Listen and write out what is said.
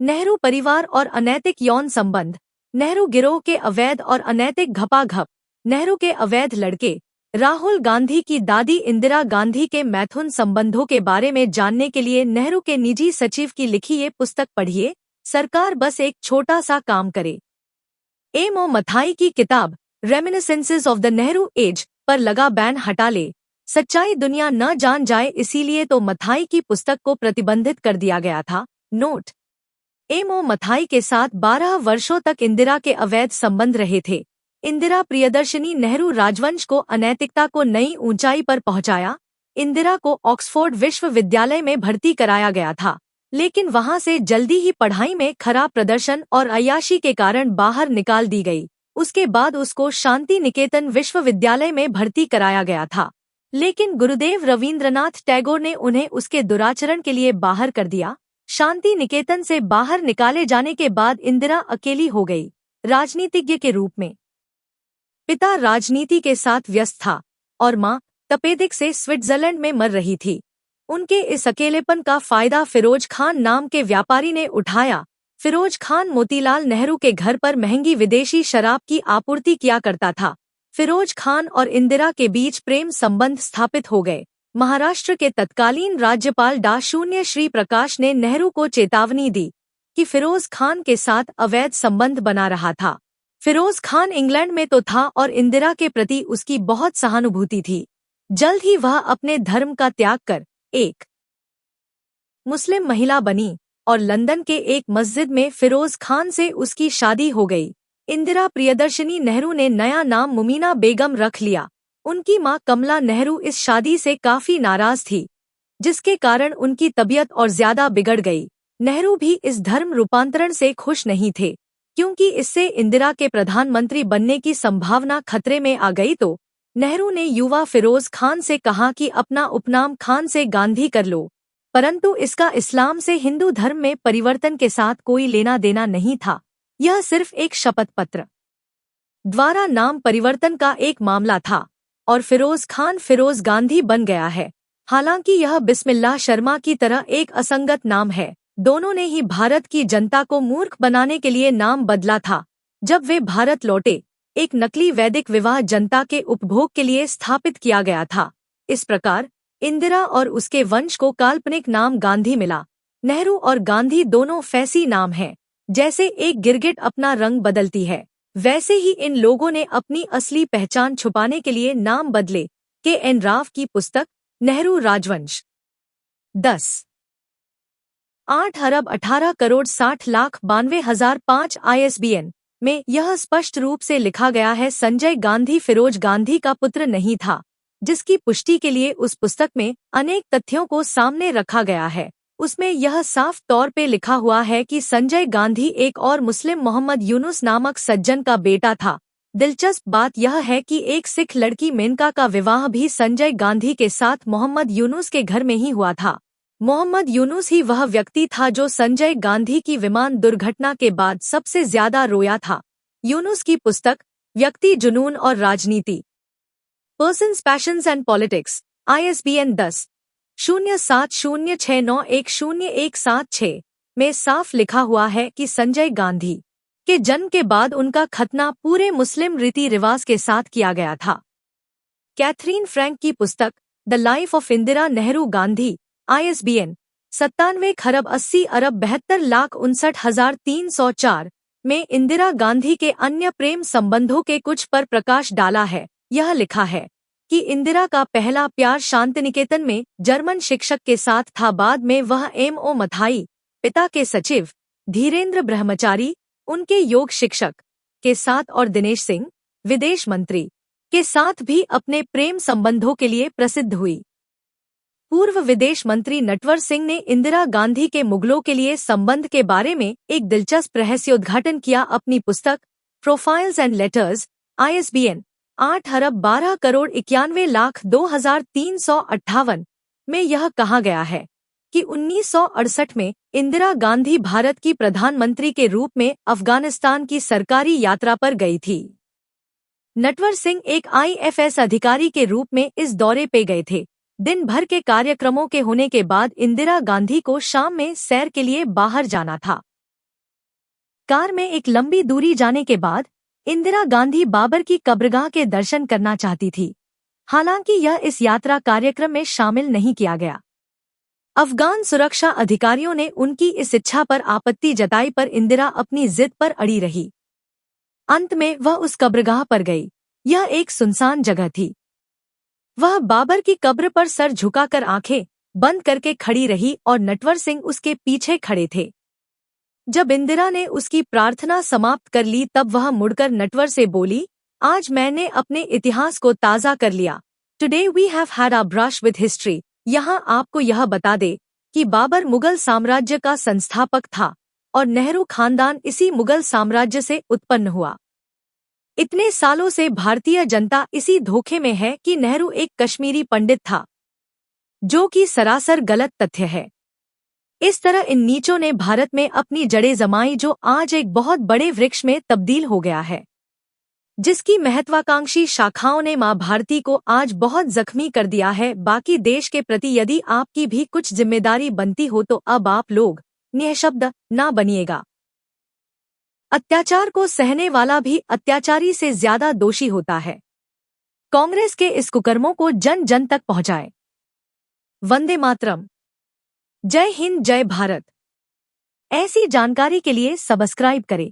नेहरू परिवार और अनैतिक यौन संबंध, नेहरू गिरोह के अवैध और अनैतिक घपाघप, नेहरू के अवैध लड़के, राहुल गांधी की दादी इंदिरा गांधी के मैथुन संबंधों के बारे में जानने के लिए नेहरू के निजी सचिव की लिखी ये पुस्तक पढ़िए। सरकार बस एक छोटा सा काम करे। एम.ओ. मथाई की किताब reminiscences of the Nehru age पर लगा बैन हटा ले। सच्चाई दुनिया न जान जाए, इसीलिए तो मथाई की पुस्तक को प्रतिबंधित कर दिया गया था। Note: MO. मथाई के साथ 12 वर्षों तक इंदिरा के अवैध संबंध रहे थे। इंदिरा प्रियदर्शिनी नेहरू राजवंश को अनैतिकता को नई ऊंचाई पर पहुंचाया। इंदिरा को ऑक्सफोर्ड विश्वविद्यालय में भर्ती कराया गया था, लेकिन वहां से जल्दी ही पढ़ाई में खराब प्रदर्शन और अय्याशी के कारण बाहर निकाल दी गई। उसके बाद उसको शांति निकेतन विश्वविद्यालय में भर्ती कराया गया था, लेकिन गुरुदेव रवींद्रनाथ टैगोर ने उन्हें उसके दुराचरण के लिए बाहर कर दिया। शांति निकेतन से बाहर निकाले जाने के बाद इंदिरा अकेली हो गई, राजनीतिज्ञ के रूप में। पिता राजनीति के साथ व्यस्त था और माँ तपेदिक से स्विट्जरलैंड में मर रही थी। उनके इस अकेलेपन का फायदा फिरोज खान नाम के व्यापारी ने उठाया। फिरोज खान मोतीलाल नेहरू के घर पर महंगी विदेशी शराब की आपूर्ति किया करता था। फिरोज खान और इंदिरा के बीच प्रेम संबंध स्थापित हो गए। महाराष्ट्र के तत्कालीन राज्यपाल डा. श्री प्रकाश ने नेहरू को चेतावनी दी कि फिरोज खान के साथ अवैध संबंध बना रहा था। फिरोज खान इंग्लैंड में तो था और इंदिरा के प्रति उसकी बहुत सहानुभूति थी। जल्द ही वह अपने धर्म का त्याग कर एक मुस्लिम महिला बनी और लंदन के एक मस्जिद में फिरोज खान से उसकी शादी हो गई। इंदिरा प्रियदर्शिनी नेहरू ने नया नाम मुमीना बेगम रख लिया। उनकी मां कमला नेहरू इस शादी से काफी नाराज थी, जिसके कारण उनकी तबीयत और ज्यादा बिगड़ गई। नेहरू भी इस धर्म रूपांतरण से खुश नहीं थे, क्योंकि इससे इंदिरा के प्रधानमंत्री बनने की संभावना खतरे में आ गई। तो नेहरू ने युवा फिरोज खान से कहा कि अपना उपनाम खान से गांधी कर लो, परंतु इसका इस्लाम से हिंदू धर्म में परिवर्तन के साथ कोई लेना देना नहीं था। यह सिर्फ एक शपथ पत्र द्वारा नाम परिवर्तन का एक मामला था और फिरोज खान फिरोज गांधी बन गया है। हालांकि यह बिस्मिल्लाह शर्मा की तरह एक असंगत नाम है। दोनों ने ही भारत की जनता को मूर्ख बनाने के लिए नाम बदला था। जब वे भारत लौटे, एक नकली वैदिक विवाह जनता के उपभोग के लिए स्थापित किया गया था। इस प्रकार इंदिरा और उसके वंश को काल्पनिक नाम गांधी मिला। नेहरू और गांधी दोनों फैसी नाम हैं। जैसे एक गिरगिट अपना रंग बदलती है, वैसे ही इन लोगों ने अपनी असली पहचान छुपाने के लिए नाम बदले। के.एन. राव की पुस्तक नेहरू राजवंश 10,8,18,60,92,005 ISBN में यह स्पष्ट रूप से लिखा गया है, संजय गांधी फिरोज गांधी का पुत्र नहीं था, जिसकी पुष्टि के लिए उस पुस्तक में अनेक तथ्यों को सामने रखा गया है। उसमें यह साफ तौर पे लिखा हुआ है कि संजय गांधी एक और मुस्लिम मोहम्मद यूनुस नामक सज्जन का बेटा था। दिलचस्प बात यह है कि एक सिख लड़की मेनका का विवाह भी संजय गांधी के साथ मोहम्मद यूनुस के घर में ही हुआ था। मोहम्मद यूनुस ही वह व्यक्ति था जो संजय गांधी की विमान दुर्घटना के बाद सबसे ज्यादा रोया था। यूनुस की पुस्तक व्यक्ति जुनून और राजनीति, persons patience and politics, ISBN 10,070691010176 में साफ लिखा हुआ है कि संजय गांधी के जन्म के बाद उनका खतना पूरे मुस्लिम रीति रिवाज के साथ किया गया था। कैथरीन फ्रैंक की पुस्तक the life of Indira Nehru Gandhi, ISBN 97,80,72,59,304 में इंदिरा गांधी के अन्य प्रेम संबंधों के कुछ पर प्रकाश डाला है। यह लिखा है कि इंदिरा का पहला प्यार शांतिनिकेतन में जर्मन शिक्षक के साथ था। बाद में वह M.O. मथाई, पिता के सचिव, धीरेन्द्र ब्रह्मचारी, उनके योग शिक्षक, के साथ और दिनेश सिंह, विदेश मंत्री, के साथ भी अपने प्रेम संबंधों के लिए प्रसिद्ध हुई। पूर्व विदेश मंत्री नटवर सिंह ने इंदिरा गांधी के मुगलों के लिए संबंध के बारे में एक दिलचस्प रहस्योद्घाटन किया अपनी पुस्तक प्रोफाइल्स एंड लेटर्स, ISBN 8,12,91,02,358 में यह कहा गया है कि 1968 में इंदिरा गांधी भारत की प्रधानमंत्री के रूप में अफगानिस्तान की सरकारी यात्रा पर गई थी। नटवर सिंह एक IFS अधिकारी के रूप में इस दौरे पे गए थे। दिन भर के कार्यक्रमों के होने के बाद इंदिरा गांधी को शाम में सैर के लिए बाहर जाना था। कार में एक लंबी दूरी जाने के बाद इंदिरा गांधी बाबर की कब्रगाह के दर्शन करना चाहती थी। हालांकि यह इस यात्रा कार्यक्रम में शामिल नहीं किया गया। अफगान सुरक्षा अधिकारियों ने उनकी इस इच्छा पर आपत्ति जताई, पर इंदिरा अपनी जिद पर अड़ी रही। अंत में वह उस कब्रगाह पर गई। यह एक सुनसान जगह थी। वह बाबर की कब्र पर सर झुकाकर आंखें बंद करके खड़ी रही और नटवर सिंह उसके पीछे खड़े थे। जब इंदिरा ने उसकी प्रार्थना समाप्त कर ली तब वह मुड़कर नटवर से बोली, आज मैंने अपने इतिहास को ताज़ा कर लिया। Today we have had a brush with history. यहाँ आपको यह बता दे कि बाबर मुगल साम्राज्य का संस्थापक था और नेहरू खानदान इसी मुगल साम्राज्य से उत्पन्न हुआ। इतने सालों से भारतीय जनता इसी धोखे में है कि नेहरू एक कश्मीरी पंडित था, जो कि सरासर गलत तथ्य है। इस तरह इन नीचों ने भारत में अपनी जड़ें जमाई, जो आज एक बहुत बड़े वृक्ष में तब्दील हो गया है, जिसकी महत्वाकांक्षी शाखाओं ने मां भारती को आज बहुत जख्मी कर दिया है। बाकी देश के प्रति यदि आपकी भी कुछ जिम्मेदारी बनती हो तो अब आप लोग निःशब्द ना बनिएगा। अत्याचार को सहने वाला भी अत्याचारी से ज्यादा दोषी होता है। कांग्रेस के इस कुकर्मों को जन जन तक पहुंचाए। वंदे मातरम। जय हिंद, जय भारत। ऐसी जानकारी के लिए सब्सक्राइब करें।